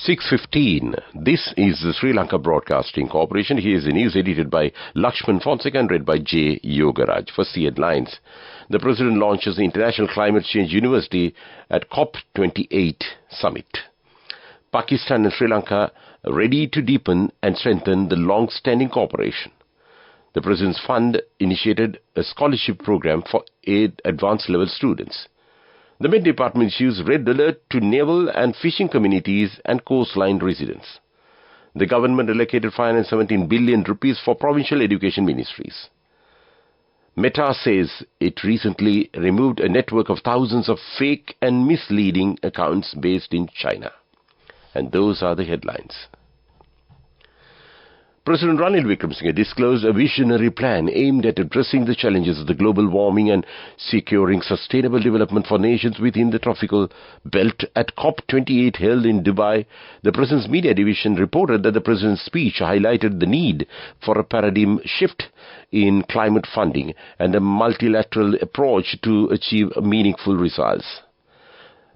6:15. This is the Sri Lanka Broadcasting Corporation. Here is the news edited by Lakshman Fonseca and read by J. Yogaraj. First, the headlines. The President launches the International Climate Change University at COP28 Summit. Pakistan and Sri Lanka ready to deepen and strengthen the long-standing cooperation. The President's Fund initiated a scholarship program for 8 advanced-level students. The Met Department issues red alert to naval and fishing communities and coastline residents. The government allocated 517 billion rupees for provincial education ministries. Meta says it recently removed a network of thousands of fake and misleading accounts based in China. And those are the headlines. President Ranil Wickremesinghe disclosed a visionary plan aimed at addressing the challenges of the global warming and securing sustainable development for nations within the tropical belt at COP28 held in Dubai. The President's media division reported that the President's speech highlighted the need for a paradigm shift in climate funding and a multilateral approach to achieve meaningful results.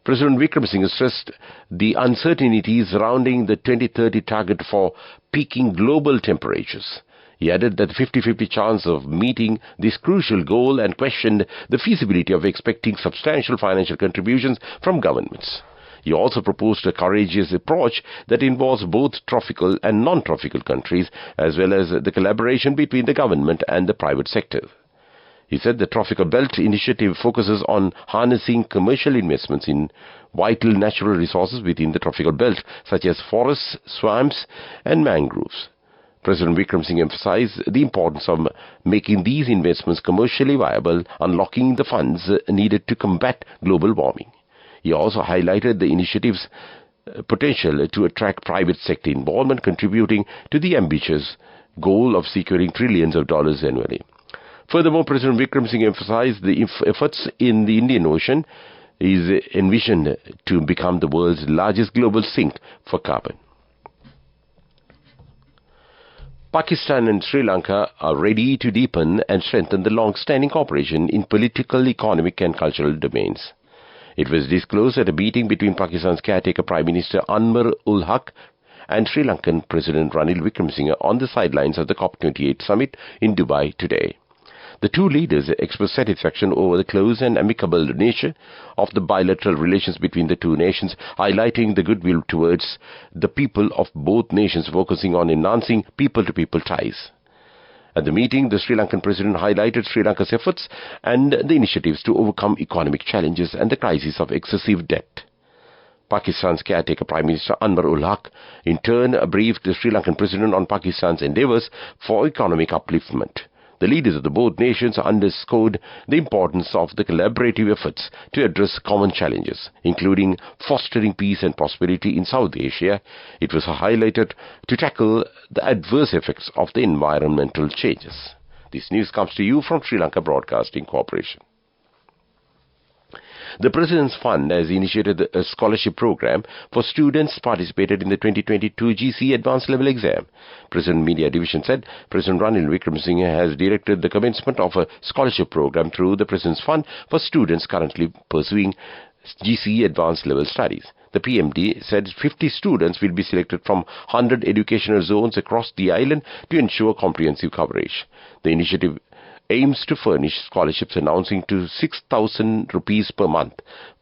President Wickremesinghe stressed the uncertainties surrounding the 2030 target for peaking global temperatures. He added that the 50-50 chance of meeting this crucial goal and questioned the feasibility of expecting substantial financial contributions from governments. He also proposed a courageous approach that involves both tropical and non-tropical countries, as well as the collaboration between the government and the private sector. He said the Tropical Belt Initiative focuses on harnessing commercial investments in vital natural resources within the tropical belt, such as forests, swamps, and mangroves. President Wickremesinghe emphasized the importance of making these investments commercially viable, unlocking the funds needed to combat global warming. He also highlighted the initiative's potential to attract private sector involvement, contributing to the ambitious goal of securing trillions of dollars annually. Furthermore, President Wickremesinghe emphasized the efforts in the Indian Ocean is envisioned to become the world's largest global sink for carbon. Pakistan and Sri Lanka are ready to deepen and strengthen the long-standing cooperation in political, economic and cultural domains. It was disclosed at a meeting between Pakistan's caretaker Prime Minister Anwar-ul-Haq and Sri Lankan President Ranil Wickremesinghe on the sidelines of the COP28 summit in Dubai today. The two leaders expressed satisfaction over the close and amicable nature of the bilateral relations between the two nations, highlighting the goodwill towards the people of both nations, focusing on enhancing people-to-people ties. At the meeting, the Sri Lankan President highlighted Sri Lanka's efforts and the initiatives to overcome economic challenges and the crisis of excessive debt. Pakistan's caretaker Prime Minister Anwar-ul-Haq in turn briefed the Sri Lankan President on Pakistan's endeavours for economic upliftment. The leaders of the both nations underscored the importance of the collaborative efforts to address common challenges, including fostering peace and prosperity in South Asia. It was highlighted to tackle the adverse effects of the environmental changes. This news comes to you from Sri Lanka Broadcasting Corporation. The President's Fund has initiated a scholarship program for students participated in the 2022 GC Advanced Level Exam. President Media Division said President Ranil Wickremesinghe has directed the commencement of a scholarship program through the President's Fund for students currently pursuing GC Advanced Level studies. The PMD said 50 students will be selected from 100 educational zones across the island to ensure comprehensive coverage. The initiative aims to furnish scholarships announcing to 6,000 rupees per month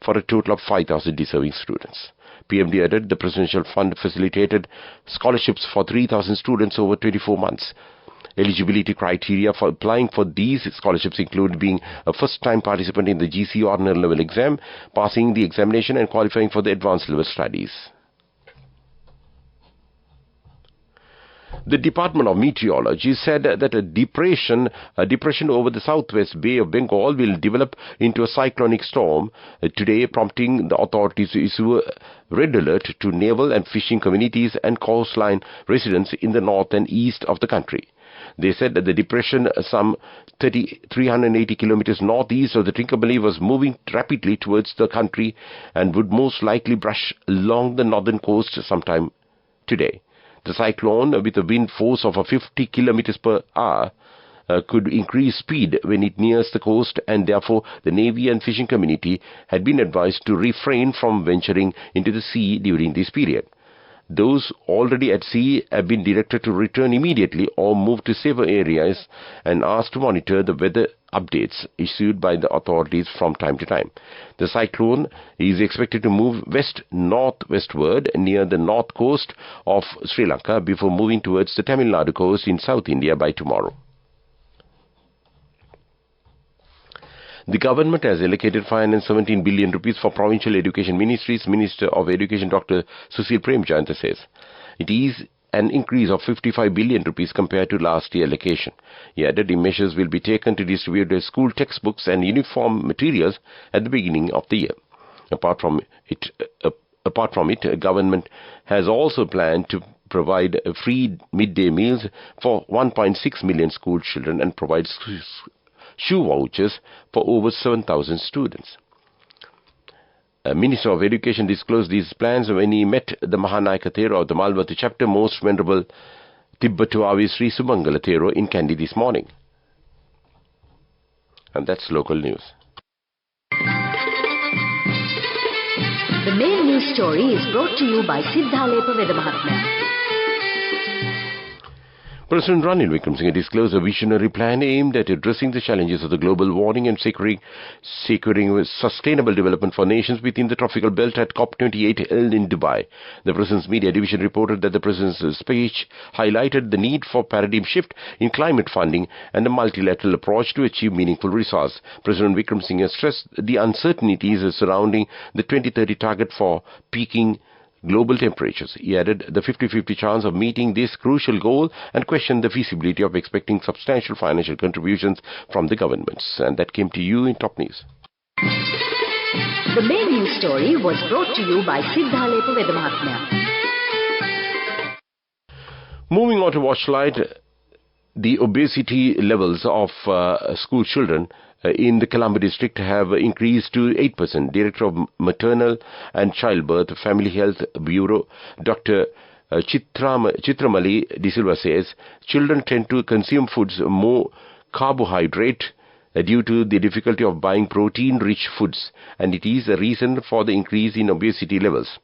for a total of 5,000 deserving students. PMD added the Presidential Fund facilitated scholarships for 3,000 students over 24 months. Eligibility criteria for applying for these scholarships include being a first-time participant in the GC Ordinary Level exam, passing the examination and qualifying for the advanced level studies. The Department of Meteorology said that a depression over the southwest Bay of Bengal will develop into a cyclonic storm today, prompting the authorities to issue a red alert to naval and fishing communities and coastline residents in the north and east of the country. They said that the depression, some 380 kilometers northeast of the Trincomalee, was moving rapidly towards the country and would most likely brush along the northern coast sometime today. The cyclone, with a wind force of 50 kilometers per hour, could increase speed when it nears the coast, and therefore the Navy and fishing community had been advised to refrain from venturing into the sea during this period. Those already at sea have been directed to return immediately or move to safer areas and asked to monitor the weather updates issued by the authorities from time to time. The cyclone is expected to move west-northwestward near the north coast of Sri Lanka before moving towards the Tamil Nadu coast in South India by tomorrow. The government has allocated 517 billion rupees for provincial education ministries. Minister of Education Dr. Sushil Premchand says it is an increase of 55 billion rupees compared to last year allocation. He added the measures will be taken to distribute the school textbooks and uniform materials at the beginning of the year. Apart from it, government has also planned to provide free midday meals for 1.6 million school children and provide shoe vouchers for over 7,000 students. Minister of Education disclosed these plans when he met the Mahanayaka Thero of the Malwati chapter, Most Venerable Tibbatuavi Sri Sumangala Thero in Kandy this morning. And that's local news. The main news story is brought to you by Sinhala Veda Mahatmya. President Ranil Wickremesinghe disclosed a visionary plan aimed at addressing the challenges of the global warming and securing sustainable development for nations within the tropical belt at COP28 held in Dubai. The President's media division reported that the President's speech highlighted the need for paradigm shift in climate funding and a multilateral approach to achieve meaningful results. President Wickremesinghe stressed the uncertainties surrounding the 2030 target for peaking global temperatures. He added the 50-50 chance of meeting this crucial goal and questioned the feasibility of expecting substantial financial contributions from the governments. And that came to you in Top News. The main news story was brought to you by Sinhala Veda Mahatmya. Moving on to Watchlight, the obesity levels of school children in the Colombo district have increased to 8%. Director of Maternal and Childbirth Family Health Bureau, Dr. Chitramali De Silva says, children tend to consume foods more carbohydrate due to the difficulty of buying protein-rich foods, and it is a reason for the increase in obesity levels.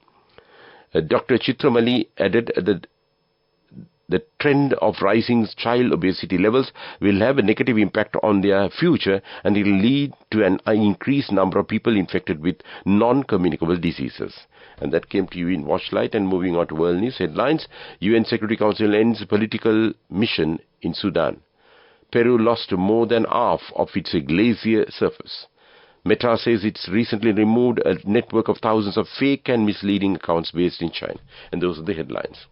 Dr. Chitramali added that the trend of rising child obesity levels will have a negative impact on their future, and it will lead to an increased number of people infected with non-communicable diseases. And that came to you in Watchlight. And moving on to world news headlines, UN Security Council ends political mission in Sudan. Peru lost more than half of its glacier surface. Meta says it's recently removed a network of thousands of fake and misleading accounts based in China. And those are the headlines.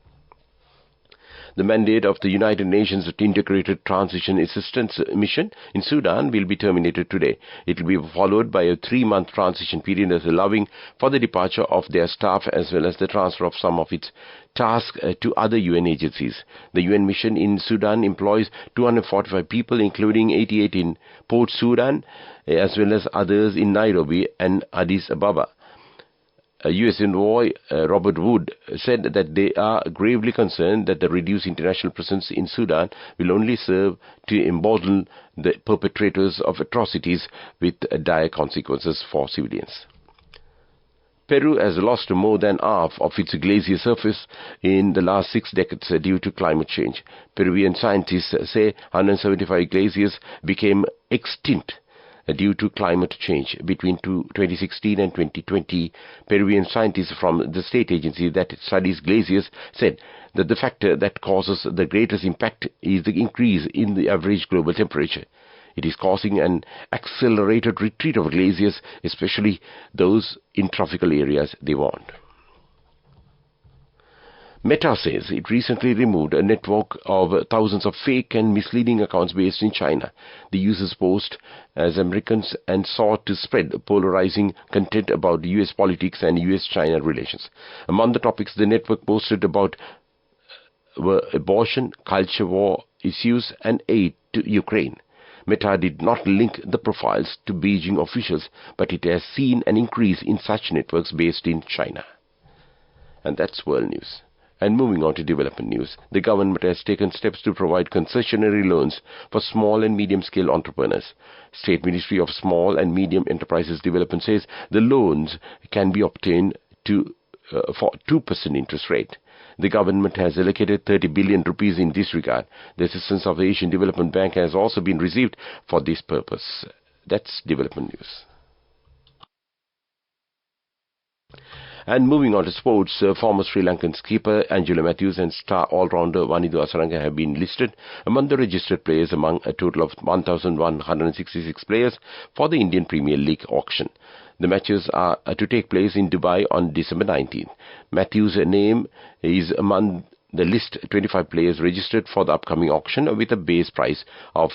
The mandate of the United Nations Integrated Transition Assistance Mission in Sudan will be terminated today. It will be followed by a 3-month transition period allowing for the departure of their staff as well as the transfer of some of its tasks to other UN agencies. The UN mission in Sudan employs 245 people, including 88 in Port Sudan, as well as others in Nairobi and Addis Ababa. U.S. envoy Robert Wood said that they are gravely concerned that the reduced international presence in Sudan will only serve to embolden the perpetrators of atrocities with dire consequences for civilians. Peru has lost more than half of its glacier surface in the last 6 decades due to climate change. Peruvian scientists say 175 glaciers became extinct due to climate change. Between 2016 and 2020, Peruvian scientists from the state agency that studies glaciers said that the factor that causes the greatest impact is the increase in the average global temperature. It is causing an accelerated retreat of glaciers, especially those in tropical areas, they warned. Meta says it recently removed a network of thousands of fake and misleading accounts based in China. The users posed as Americans and sought to spread polarizing content about U.S. politics and U.S.-China relations. Among the topics the network posted about were abortion, culture war issues, and aid to Ukraine. Meta did not link the profiles to Beijing officials, but it has seen an increase in such networks based in China. And that's world news. And moving on to development news, the government has taken steps to provide concessionary loans for small and medium-scale entrepreneurs. State Ministry of Small and Medium Enterprises Development says the loans can be obtained for 2% interest rate. The government has allocated 30 billion rupees in this regard. The assistance of the Asian Development Bank has also been received for this purpose. That's development news. And moving on to sports, former Sri Lankan skipper Angelo Matthews and star all-rounder Wanidu Asaranga have been listed among the registered players among a total of 1,166 players for the Indian Premier League auction. The matches are to take place in Dubai on December 19th. Matthews' name is among the list 25 players registered for the upcoming auction with a base price of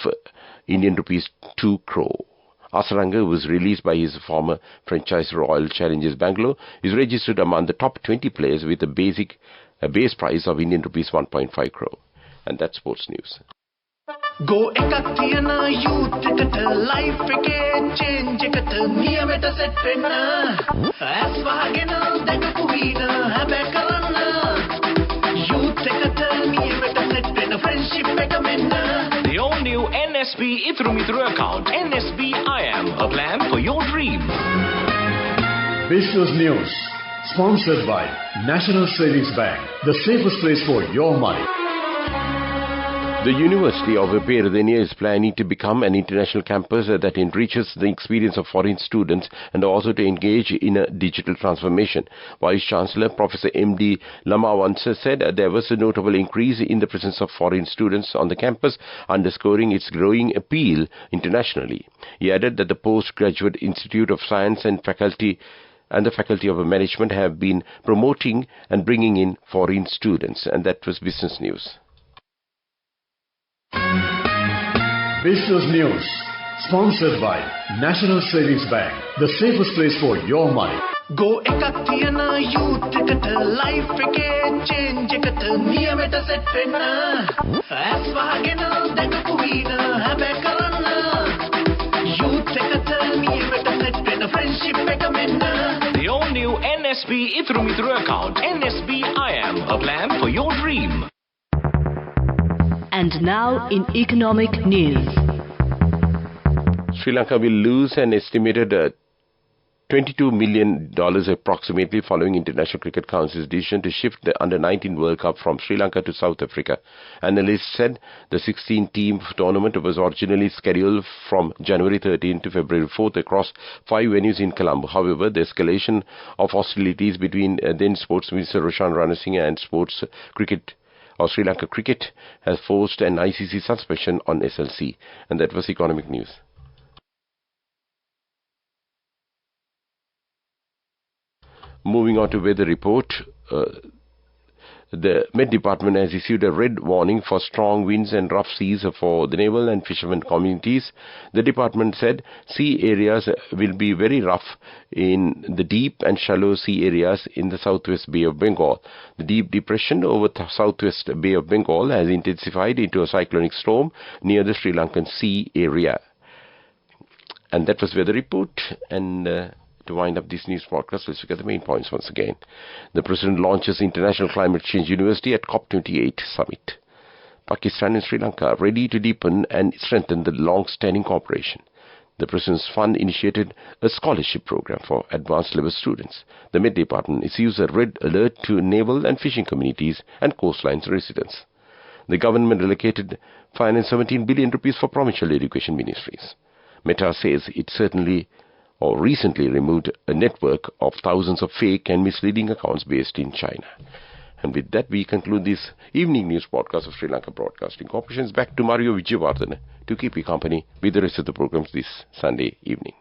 Indian rupees 2 crore. Asaranga was released by his former franchise Royal Challengers Bangalore, is registered among the top 20 players with a base price of Indian rupees 1.5 crore. And that's sports news. Go ekak thiyana youth eකට life එකේ change එකට නියමෙට set වෙන්න ඇස් වහගෙන දැකපු වීන හැබැයි කරන්න youth එකට නියමෙට set වෙන්න friendship එක මෙන්න. The all-new NSB Ithru account. NSB IAM, a plan for your dream. Business News, sponsored by National Savings Bank, the safest place for your money. The University of Peradeniya is planning to become an international campus that enriches the experience of foreign students and also to engage in a digital transformation. Vice-Chancellor Professor M.D. Lamawansa said there was a notable increase in the presence of foreign students on the campus, underscoring its growing appeal internationally. He added that the Postgraduate Institute of Science and the Faculty of Management have been promoting and bringing in foreign students. And that was Business News. Business News, sponsored by National Savings Bank, the safest place for your money. Go ekak thiyana youth එකට life එකේ change එකට නියමෙට set වෙන්න ඇස් වහගෙන දැකපු වීන හැබැයි කරන්න youth එකට නියමෙට set වෙන්න friendship එක මෙන්න. The all-new NSB Ithru account. NSB IAM, a plan for your dream. And now in economic news. Sri Lanka will lose an estimated $22 million approximately following International Cricket Council's decision to shift the Under-19 World Cup from Sri Lanka to South Africa. Analysts said the 16-team tournament was originally scheduled from January 13 to February 4th across 5 venues in Colombo. However, the escalation of hostilities between then Sports Minister Roshan Ranasinghe and Sri Lanka Cricket has forced an ICC suspension on SLC. And that was economic news. Moving on to weather report. The Met Department has issued a red warning for strong winds and rough seas for the naval and fishermen communities. The department said sea areas will be very rough in the deep and shallow sea areas in the southwest Bay of Bengal. The deep depression over the southwest Bay of Bengal has intensified into a cyclonic storm near the Sri Lankan sea area. And that was weather report. And to wind up this news podcast, let's look at the main points once again. The President launches International Climate Change University at COP28 summit. Pakistan and Sri Lanka are ready to deepen and strengthen the long-standing cooperation. The President's Fund initiated a scholarship program for advanced level students. The Met Department issues a red alert to naval and fishing communities and coastlines residents. The government allocated 517 billion rupees for provincial education ministries. Meta says it recently removed a network of thousands of fake and misleading accounts based in China. And with that, we conclude this evening news podcast of Sri Lanka Broadcasting Corporation. Back to Mario Vijayawardena to keep you company with the rest of the programs this Sunday evening.